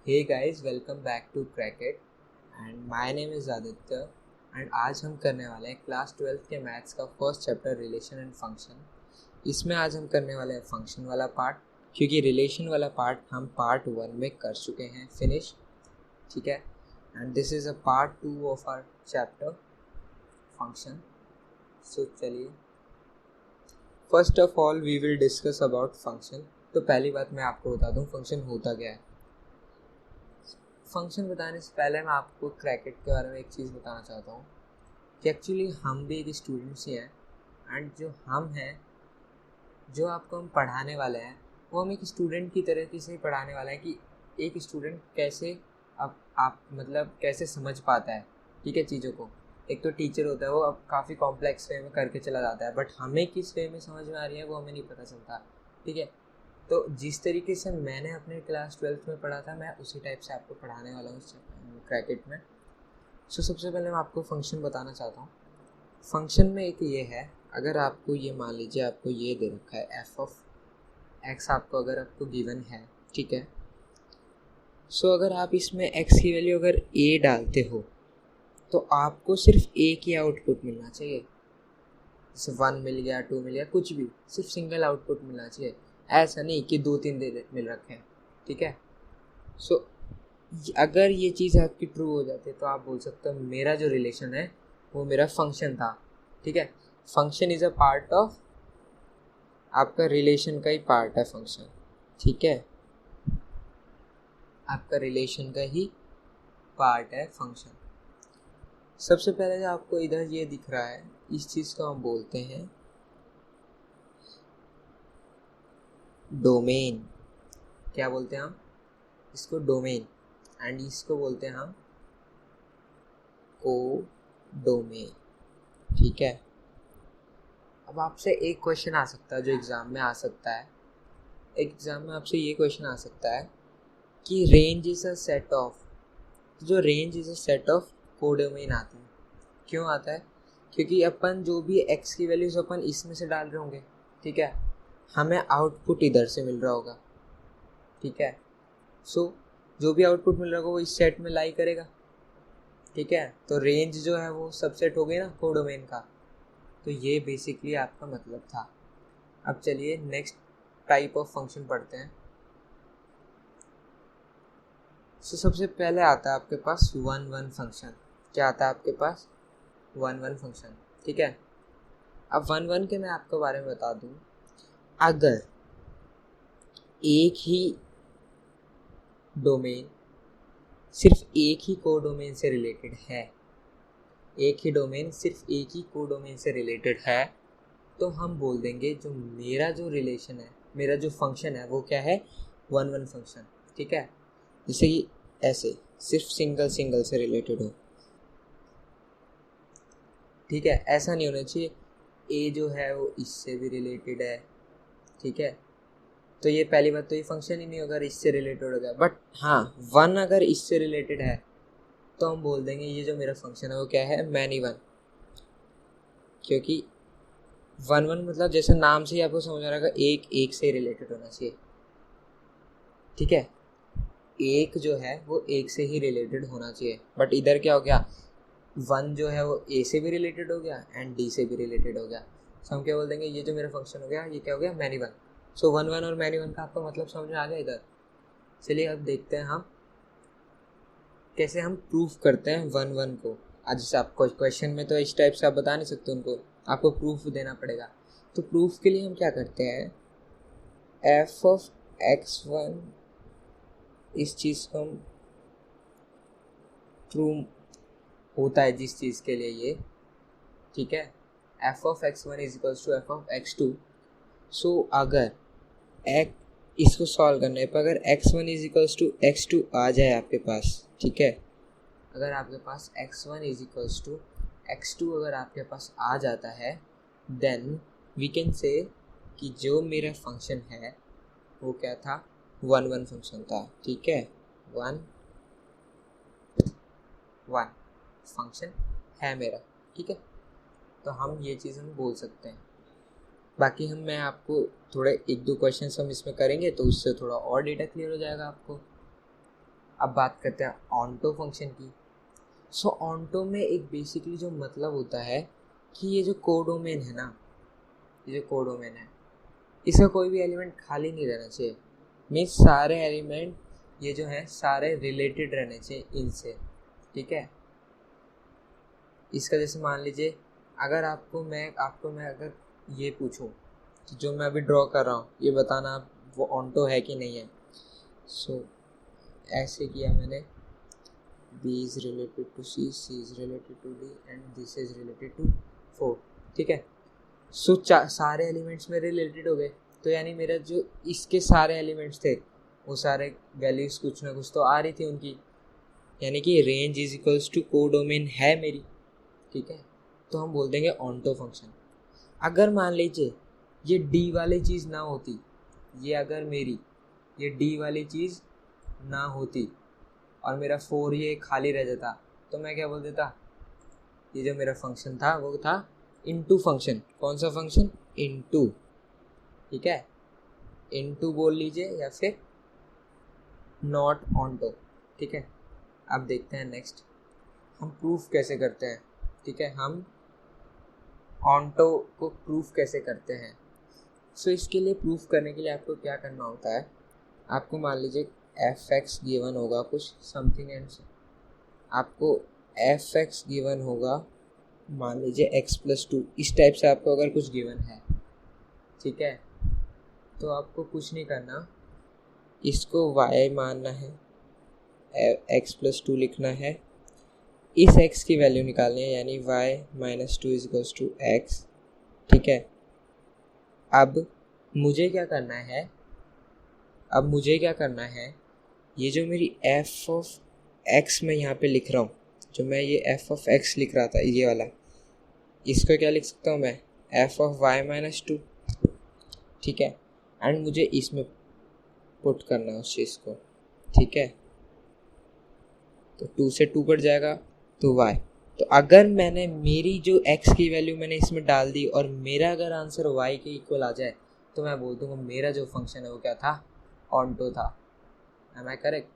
Hey guys, welcome back to Cracket and my name is Aditya and आज हम करने वाले हैं क्लास 12th के मैथ्स का first chapter relation and function. इसमें आज हम करने वाले हैं फंक्शन वाला पार्ट, क्योंकि रिलेशन वाला पार्ट हम पार्ट 1 में कर चुके हैं फिनिश। ठीक है, and this is a part 2 of our chapter function. So चलिए, first of all we will discuss about function. तो पहली बात मैं आपको बता दूं फंक्शन होता क्या है। फंक्शन बताने से पहले मैं आपको क्रैकेट के बारे में एक चीज़ बताना चाहता हूँ कि एक्चुअली हम भी एक स्टूडेंट्स ही हैं, एंड जो हम हैं, जो आपको हम पढ़ाने वाले हैं, वो हम एक स्टूडेंट की तरह से ही पढ़ाने वाले हैं कि एक स्टूडेंट कैसे आप मतलब कैसे समझ पाता है, ठीक है, चीज़ों को। एक तो टीचर होता है, वो अब काफ़ी कॉम्प्लेक्स वे में करके चला जाता है, बट हमें किस वे में समझ में आ रही है वो हमें नहीं पता चलता। ठीक है, तो जिस तरीके से मैंने अपने क्लास 12th में पढ़ा था, मैं उसी टाइप से आपको पढ़ाने वाला हूँ क्रैकेट में। सो सबसे पहले मैं आपको फंक्शन बताना चाहता हूँ। फंक्शन में एक ये है, अगर आपको ये मान लीजिए आपको ये दे रखा है एफ ऑफ एक्स, अगर आपको गिवन है, ठीक है। सो अगर आप इसमें एक्स की वैल्यू अगर ए डालते हो तो आपको सिर्फ ए की आउटपुट मिलना चाहिए। जैसे 1 मिल गया, 2 मिल गया, कुछ भी, सिर्फ सिंगल आउटपुट मिलना चाहिए। ऐसा नहीं कि 2-3 दे मिल रखे हैं, ठीक है। सो अगर ये चीज़ आपकी ट्रू हो जाती है तो आप बोल सकते हो मेरा जो रिलेशन है वो मेरा फंक्शन था। ठीक है, function is a part of आपका रिलेशन का ही पार्ट है फंक्शन। ठीक है, आपका रिलेशन का ही पार्ट है फंक्शन। सबसे पहले जो आपको इधर ये दिख रहा है, इस चीज़ को हम बोलते हैं डोमेन। क्या बोलते हैं हम इसको? डोमेन। एंड इसको बोलते हैं हम को डोमेन। ठीक है, अब आपसे एक क्वेश्चन आ सकता है जो एग्ज़ाम में आ सकता है। एग्ज़ाम में आपसे ये क्वेश्चन आ सकता है कि range is a set of, जो range is a set of codomain आती है। क्यों आता है? क्योंकि अपन जो भी एक्स की वैल्यूज अपन इसमें से डाल रहे होंगे, ठीक है, हमें आउटपुट इधर से मिल रहा होगा। ठीक है, सो जो भी आउटपुट मिल रहा होगा वो इस सेट में लाई करेगा। ठीक है, तो रेंज जो है वो सबसेट हो गई ना कोडोमेन का। तो ये बेसिकली आपका मतलब था। अब चलिए नेक्स्ट टाइप ऑफ फंक्शन पढ़ते हैं। सो सबसे पहले आता है आपके पास 1-1 फंक्शन। क्या आता है आपके पास? 1-1 फंक्शन। ठीक है, अब 1-1 के मैं आपके बारे में बता दूं, अगर एक ही डोमेन सिर्फ एक ही को डोमेन से रिलेटेड है, एक ही डोमेन सिर्फ एक ही को डोमेन से रिलेटेड है, तो हम बोल देंगे जो मेरा जो रिलेशन है, मेरा जो फंक्शन है वो क्या है? 1-1 फंक्शन। ठीक है, जैसे कि ऐसे सिर्फ सिंगल सिंगल से रिलेटेड हो। ठीक है, ऐसा नहीं होना चाहिए ए जो है वो इससे भी रिलेटेड है। ठीक है, तो ये पहली बात तो ये फंक्शन ही नहीं होगा, इससे रिलेटेड होगा। बट हाँ, 1 अगर इससे रिलेटेड है तो हम बोल देंगे ये जो मेरा फंक्शन है वो क्या है? मैनी 1। क्योंकि 1-1 मतलब जैसे नाम से ही आपको समझ आ रहा है, एक एक से रिलेटेड होना चाहिए। ठीक है, एक जो है वो एक से ही रिलेटेड होना चाहिए। बट इधर क्या हो गया? 1 जो है वो ए से भी रिलेटेड हो गया एंड डी से भी रिलेटेड हो गया। सो हम क्या बोल देंगे, ये जो मेरा फंक्शन हो गया ये क्या हो गया? मैनी 1। सो 1-1 और मैनी 1 का आपको मतलब समझ में आ गया इधर। चलिए अब देखते हैं हम कैसे हम प्रूफ करते हैं 1-1 को। आज जैसे आपको क्वेश्चन में तो इस टाइप से आप बता नहीं सकते उनको, आपको प्रूफ देना पड़ेगा। तो प्रूफ के लिए हम क्या करते हैं, एफ ऑफ x1, इस चीज़ को हम प्रूव होता है जिस चीज़ के लिए ये, ठीक है, F of x1 is equals to F of x2। So अगर एक इसको सॉल्व करने पर अगर x1 is equals to x2 आ जाए आपके पास, ठीक है, अगर आपके पास x1 is equals to x2 अगर आपके पास आ जाता है, देन वी कैन से कि जो मेरा फंक्शन है वो क्या था? 1-1 फंक्शन था। ठीक है, 1-1 फंक्शन है मेरा। ठीक है, तो हम ये चीज़ हम बोल सकते हैं। बाकी मैं आपको थोड़े 1-2 क्वेश्चन हम इसमें करेंगे तो उससे थोड़ा और डेटा क्लियर हो जाएगा आपको। अब बात करते हैं ऑन्टो फंक्शन की। सो ऑन्टो में एक बेसिकली जो मतलब होता है कि ये जो कोडोमेन है ना, ये जो कोडोमेन है, इसका कोई भी एलिमेंट खाली नहीं रहना चाहिए। मीन्स सारे एलिमेंट ये जो है सारे रिलेटेड रहने चाहिए इनसे, ठीक है। इसका जैसे मान लीजिए अगर आपको मैं अगर ये पूछूं कि जो मैं अभी ड्रॉ कर रहा हूँ ये बताना आप वो ऑन्टो है कि नहीं है। सो ऐसे किया मैंने, B is related to C, C is related to D and this is related to 4, ठीक है। सो सारे एलिमेंट्स मेरे रिलेटेड हो गए, तो यानी मेरा जो इसके सारे एलिमेंट्स थे वो सारे वैल्यूज कुछ ना कुछ तो आ रही थी उनकी, यानी कि range is equals to codomain है मेरी, ठीक है। तो हम बोल देंगे ऑन्टो फंक्शन। अगर मान लीजिए ये डी वाली चीज़ ना होती, ये अगर मेरी ये डी वाली चीज़ ना होती और मेरा 4 ये खाली रह जाता, तो मैं क्या बोल देता, ये जो मेरा फंक्शन था वो था इनटू फंक्शन। कौन सा फंक्शन? इनटू, ठीक है। इनटू बोल लीजिए या फिर नॉट ऑन्टो, ठीक है। अब देखते हैं नेक्स्ट हम प्रूफ कैसे करते हैं, ठीक है। हम ऑन्टो को प्रूफ कैसे करते हैं। सो इसके लिए प्रूफ करने के लिए आपको क्या करना होता है, आपको मान लीजिए एफ एक्स गिवन होगा कुछ समथिंग एंड आपको एफ एक्स गिवन होगा मान लीजिए x+2, इस टाइप से आपको अगर कुछ गिवन है, ठीक है, तो आपको कुछ नहीं करना, इसको y मानना है, x+2 लिखना है, इस x की वैल्यू निकालनी है यानी y - 2 = x, ठीक है। अब मुझे क्या करना है, ये जो मेरी f ऑफ x मैं यहाँ पे लिख रहा हूँ, जो मैं ये f ऑफ x लिख रहा था ये वाला, इसको क्या लिख सकता हूँ मैं, f ऑफ y - 2, ठीक है। एंड मुझे इसमें पुट करना है उस चीज़ को, ठीक है। तो 2 से 2 कट जाएगा तो y। तो अगर मैंने मेरी जो x की वैल्यू मैंने इसमें डाल दी और मेरा अगर आंसर y के इक्वल आ जाए, तो मैं बोल दूँगा मेरा जो फंक्शन है वो क्या था, ऑन्टो था। Am I correct?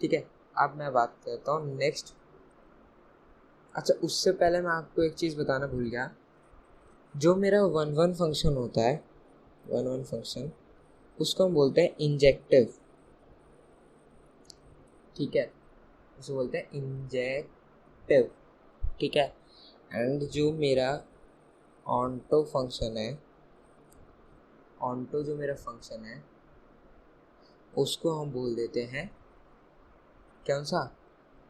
ठीक है। अब मैं बात करता हूँ नेक्स्ट। अच्छा, उससे पहले मैं आपको एक चीज़ बताना भूल गया, जो मेरा 1-1 फंक्शन होता है, 1-1 फंक्शन, उसको हम बोलते हैं इंजेक्टिव, ठीक है, उसे बोलते हैं इंजेक्टिव, ठीक है। एंड जो मेरा ऑन्टो फंक्शन है, ऑन्टो जो मेरा फंक्शन है उसको हम बोल देते हैं कौन सा,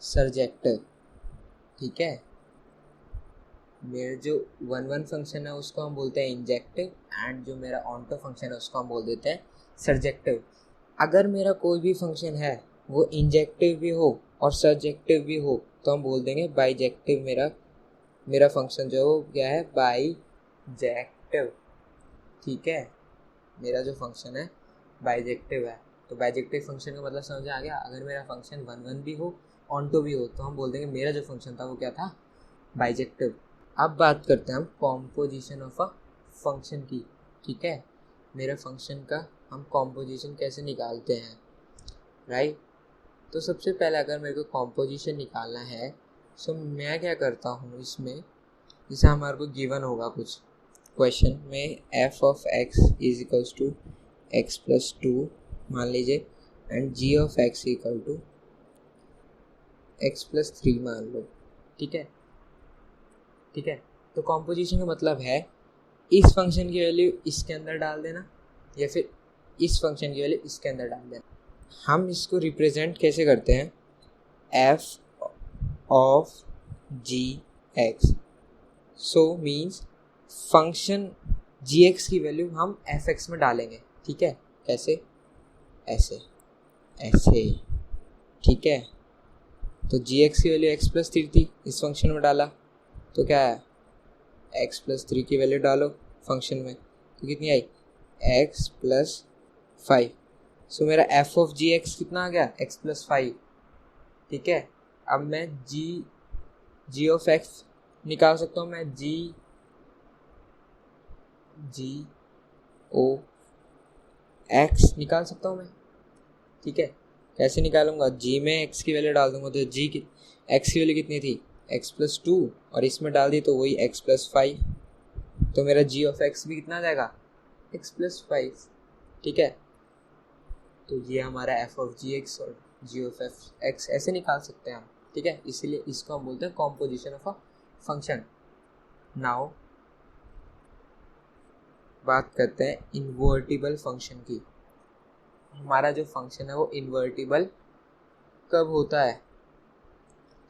सर्जेक्टिव, ठीक है। मेरा जो 1-1 फंक्शन है उसको हम बोलते हैं इंजेक्टिव एंड जो मेरा ऑन्टो फंक्शन है उसको हम बोल देते हैं सर्जेक्टिव। अगर मेरा कोई भी फंक्शन है वो इंजेक्टिव भी हो और सर्जेक्टिव भी हो तो हम बोल देंगे बाइजेक्टिव। मेरा फंक्शन जो है क्या है, बाइजेक्टिव, ठीक है। मेरा जो फंक्शन है बाइजेक्टिव है, तो बाइजेक्टिव फंक्शन का मतलब समझ आ गया। अगर मेरा फंक्शन 1-1 भी हो ऑन्टो भी हो तो हम बोल देंगे मेरा जो फंक्शन था वो क्या था, बाइजेक्टिव। अब बात करते हैं हम कॉम्पोजिशन ऑफ अ फंक्शन की, ठीक है। मेरे फंक्शन का हम कॉम्पोजिशन कैसे निकालते हैं, राइट। तो सबसे पहले अगर मेरे को कॉम्पोजिशन निकालना है तो मैं क्या करता हूँ, इसमें जैसे हमारे को गिवन होगा कुछ क्वेश्चन में f of x is equals to x+2 मान लीजिए and g of x equal to x+3 मान लो, ठीक है, ठीक है। तो कॉम्पोजिशन का मतलब है इस फंक्शन की वैल्यू इसके अंदर डाल देना या फिर इस फंक्शन की वैल्यू इसके अंदर डाल देना। हम इसको रिप्रेजेंट कैसे करते हैं, f of G X, so means function G X की वैल्यू हम एफ एक्स में डालेंगे, ठीक है। कैसे, ऐसे ऐसे, ठीक है। तो जी एक्स की वैल्यू x+3 थी, इस फंक्शन में डाला तो क्या है, x+3 की वैल्यू डालो फंक्शन में तो कितनी आई, x+5। सो मेरा f ऑफ जी एक्स कितना आ गया, x+5, ठीक है। अब मैं g ऑफ x निकाल सकता हूँ, मैं g ओ x निकाल सकता हूँ मैं, ठीक है। कैसे निकालूंगा, जी में एक्स की वैल्यू डाल दूंगा तो जी की एक्स की वैल्यू कितनी थी x+2 और इसमें डाल दी तो वही x+5, तो मेरा जी ऑफ एक्स भी कितना आ जाएगा x+5। ठीक है, तो ये हमारा एफ ऑफ जी एक्स और जी ऑफ एफ एक्स ऐसे निकाल सकते हैं हम। ठीक है, इसीलिए इसको हम बोलते हैं composition of a function. Now बात करते हैं इन्वर्टिबल फंक्शन की। हमारा जो फंक्शन है वो इन्वर्टिबल कब होता है,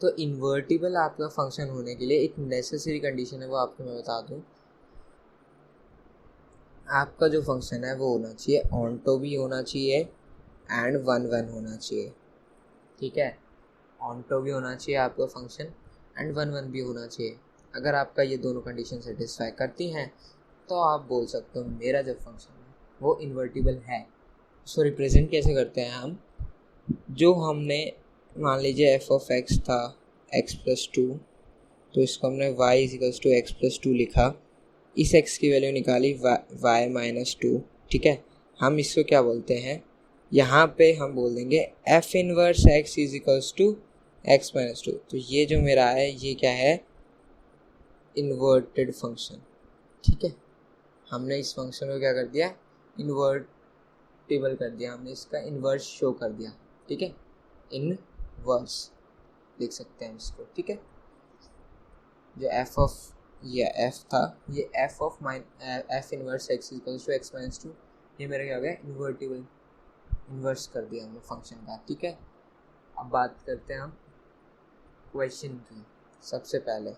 तो इन्वर्टिबल आपका फंक्शन होने के लिए एक नेसेसरी कंडीशन है, वो आपको मैं बता दूं। आपका जो फंक्शन है वो होना चाहिए ऑनटो भी होना चाहिए एंड 1 1 होना चाहिए। ठीक है, ऑनटो भी होना चाहिए आपका फंक्शन एंड 1 1 भी होना चाहिए। अगर आपका ये दोनों कंडीशन सेटिस्फाई करती हैं तो आप बोल सकते हो मेरा जो फंक्शन है वो इन्वर्टिबल है। उसको रिप्रेजेंट कैसे करते हैं हम, जो हमने मान लीजिए एफ ऑफ एक्स था x+2, तो इसको हमने y=x+2 लिखा, इस x की वैल्यू निकाली y-2। ठीक है, हम इसको क्या बोलते हैं, यहाँ पे हम बोल देंगे f इनवर्स x x-2। तो ये जो मेरा है ये क्या है, इन्वर्टेड फंक्शन। ठीक है, हमने इस फंक्शन को क्या कर दिया, इन्वर्टिबल कर दिया, हमने इसका इन्वर्स शो कर दिया। ठीक है, इनवर्स लिख सकते हैं इसको। ठीक है, जो एफ ऑफ ये एफ था, ये F of F inverse x=x-2, ये मेरा क्या हो गया, इन्वर्टिबल, इन्वर्स कर दिया हमने फंक्शन का। ठीक है, अब बात करते हैं हम क्वेश्चन की। सबसे पहले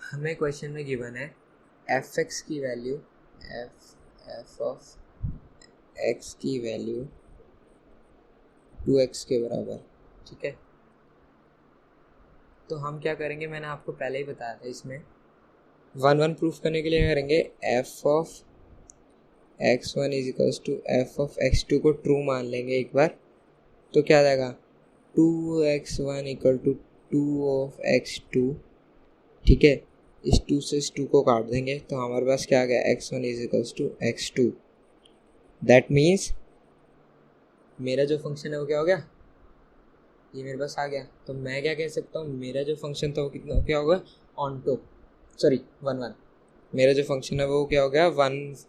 हमें क्वेश्चन में गिवन है एफ एक्स की वैल्यू, एफ ऑफ एक्स की वैल्यू 2x के बराबर। ठीक है, तो हम क्या करेंगे, मैंने आपको पहले ही बताया था, इसमें 1 1 प्रूफ करने के लिए करेंगे F of x1 F of x2 को ट्रू मान लेंगे एक बार, तो क्या आ जाएगा 2x1 2 ऑफ x2। ठीक है, इस 2 से इस 2 को काट देंगे तो हमारे पास क्या आ गया, x1 x2। दैट मीन्स मेरा जो फंक्शन है वो क्या हो गया, ये मेरे पास आ गया। तो मैं क्या कह सकता हूँ, मेरा जो फंक्शन था वो कितना क्या होगा, ऑनटो 1 1, मेरा जो फंक्शन है वो क्या हो गया 1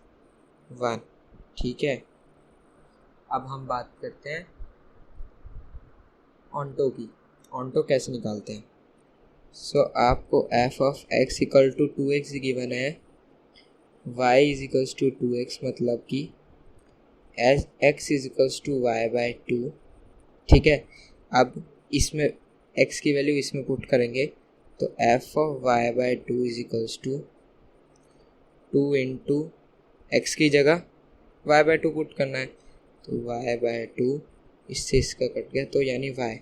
1। ठीक है, अब हम बात करते हैं ऑनटो की। ऑनटो कैसे निकालते हैं, सो आपको F of X equal to 2x given है, y=2x, मतलब कि x=y/2। ठीक है, अब इसमें x की वैल्यू इसमें पुट करेंगे तो F of y/2 2 into x की जगह y/2 पुट करना है, तो y/2 इससे इसका कट गया, तो यानी y।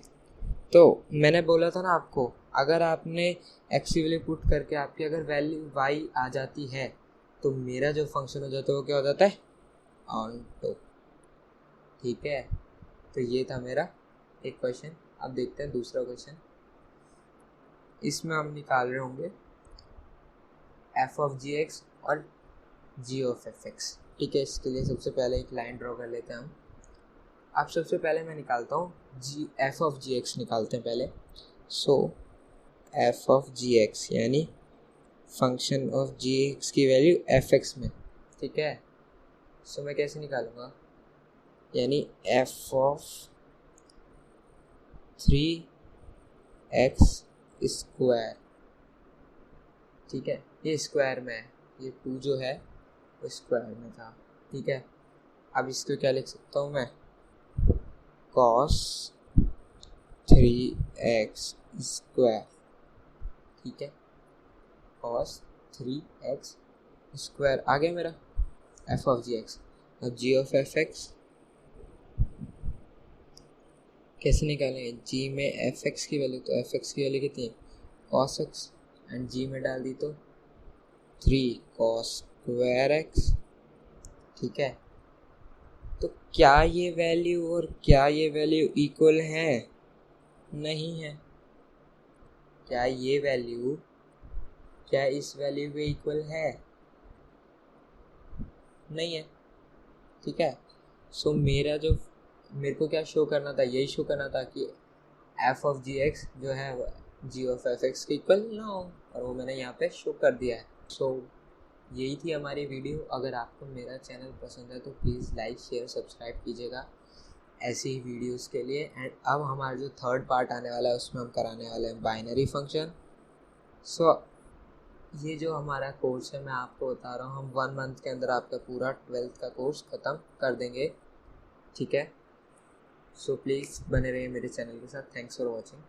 तो मैंने बोला था ना आपको, अगर आपने x की वैल्यू पुट करके आपकी अगर वैल्यू y आ जाती है तो मेरा जो फंक्शन हो जाता है वो क्या हो जाता है, ऑनटो। ठीक है, तो ये था मेरा एक क्वेश्चन। अब देखते हैं दूसरा क्वेश्चन। इसमें हम निकाल रहे होंगे एफ ऑफ जी एक्स और जी ऑफ एफ एक्स। ठीक है, इसके लिए सबसे पहले एक लाइन ड्रॉ कर लेते हैं हम। अब सबसे पहले मैं निकालता हूँ जी एफ ऑफ जी एक्स निकालते हैं पहले। सो एफ ऑफ जी एक्स यानी फंक्शन ऑफ जी एक्स की वैल्यू एफ एक्स में। ठीक है, सो मैं कैसे निकालूंगा, यानी एफ ऑफ 3x स्क्वायर। ठीक है, ये स्क्वायर में है, ये 2 जो है वो स्क्वायर में था। ठीक है, अब इसको क्या लिख सकता हूँ मैं, cos 3x स्क्वायर। ठीक है, cos 3x स्क्वायर आ गया मेरा एफ ऑफ जी एक्स। अब जी ऑफ एफ एक्स कैसे निकालेंगे, जी में एफ एक्स की वैल्यू, तो एफ एक्स की वैल्यू कितनी है cos x, एंड जी में डाल दी तो 3 cos स्क्वायर x। ठीक है, तो क्या ये वैल्यू और क्या ये वैल्यू इक्वल है, नहीं है। क्या ये वैल्यू क्या इस वैल्यू के इक्वल है, नहीं है। ठीक है, सो मेरा जो मेरे को क्या शो करना था, यही शो करना था कि एफ ऑफ जी एक्स जो है जी ऑफ एफ एक्स के इक्वल ना हो, और वो मैंने यहाँ पे शो कर दिया है। सो यही थी हमारी वीडियो। अगर आपको मेरा चैनल पसंद है तो प्लीज़ लाइक शेयर सब्सक्राइब कीजिएगा ऐसी ही वीडियोस के लिए। एंड अब हमारा जो थर्ड पार्ट आने वाला है उसमें हम कराने वाले हैं बाइनरी फंक्शन। सो ये जो हमारा कोर्स है मैं आपको बता रहा हूँ, हम 1 मंथ के अंदर आपका पूरा 12th का कोर्स ख़त्म कर देंगे, ठीक है। सो प्लीज़ बने रहिए मेरे चैनल के साथ। Thanks for watching.